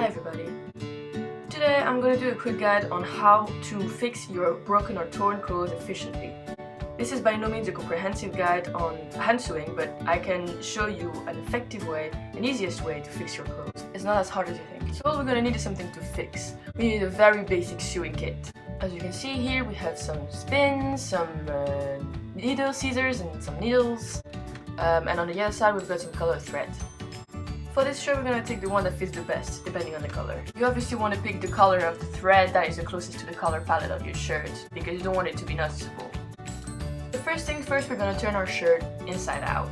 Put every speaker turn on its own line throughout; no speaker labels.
Hi everybody. Today I'm going to do a quick guide on how to fix your broken or torn clothes efficiently. This is by no means a comprehensive guide on hand sewing, but I can show you an effective way, an easiest way to fix your clothes. It's not as hard as you think. So all we're going to need is something to fix. We need a very basic sewing kit. As you can see here, we have some spins, some needle scissors and some needles, and on the other side we've got some colored thread. For this shirt we're going to take the one that fits the best, depending on the color. You obviously want to pick the color of the thread that is the closest to the color palette of your shirt, because you don't want it to be noticeable. The first things first, we're going to turn our shirt inside out.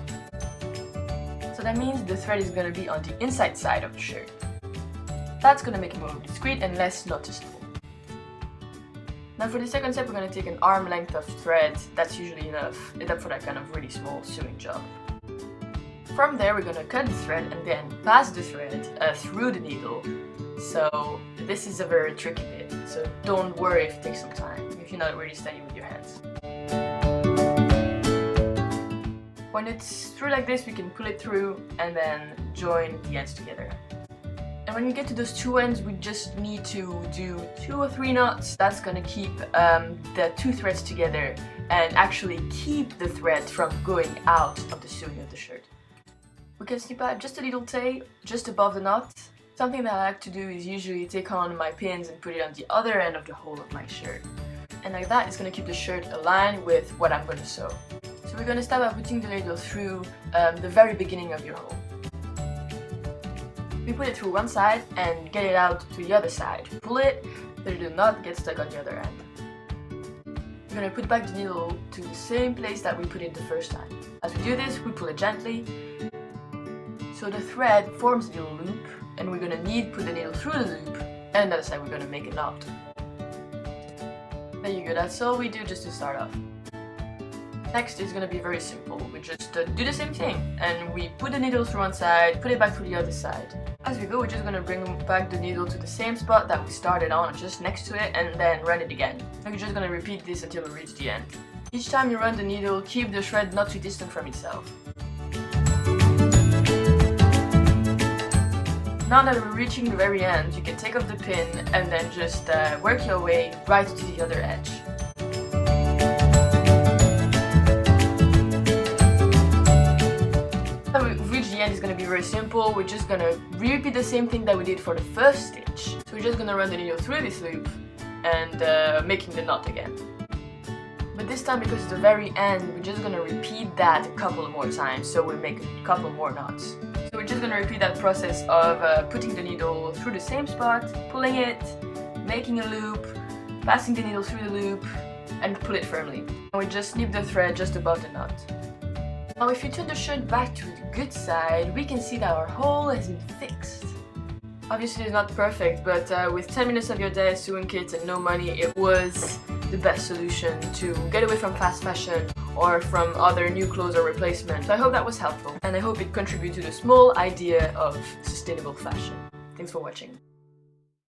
So that means the thread is going to be on the inside side of the shirt. That's going to make it more discreet and less noticeable. Now for the second step, we're going to take an arm length of thread. That's usually enough for that kind of really small sewing job. From there we're going to cut the thread and then pass the thread through the needle. So this is a very tricky bit, so don't worry if it takes some time, if you're not really steady with your hands. When it's through like this, we can pull it through and then join the ends together. And when we get to those two ends, we just need to do 2 or 3 knots. That's going to keep the two threads together and actually keep the thread from going out of the sewing of the shirt. We can snip out just a little tail just above the knot. Something that I like to do is usually take on my pins and put it on the other end of the hole of my shirt. And like that, it's going to keep the shirt aligned with what I'm going to sew. So we're going to start by putting the needle through the very beginning of your hole. We put it through one side and get it out to the other side. Pull it, but it will not get stuck on the other end. We're going to put back the needle to the same place that we put it the first time. As we do this, we pull it gently. So the thread forms a little loop, and we're going to put the needle through the loop, and on the other side we're going to make a knot. There you go, that's all we do just to start off. Next is going to be very simple. We just do the same thing, and we put the needle through one side, put it back through the other side. As we go, we're just going to bring back the needle to the same spot that we started on, just next to it, and then run it again. And we're just going to repeat this until we reach the end. Each time you run the needle, keep the thread not too distant from itself. Now that we're reaching the very end, you can take off the pin and then just work your way right to the other edge. When we reach the end, it's going to be very simple. We're just going to repeat the same thing that we did for the first stitch. So we're just going to run the needle through this loop and making the knot again. But this time, because it's the very end, we're just going to repeat that a couple more times, so we'll make a couple more knots. So we're just going to repeat that process of putting the needle through the same spot, pulling it, making a loop, passing the needle through the loop, and pull it firmly. And we just snip the thread just above the knot. Now if you turn the shirt back to the good side, we can see that our hole has been fixed. Obviously it's not perfect, but with 10 minutes of your day sewing kits and no money, it was the best solution to get away from fast fashion or from other new clothes or replacements. So I hope that was helpful, and I hope it contributed to the small idea of sustainable fashion. Thanks for watching.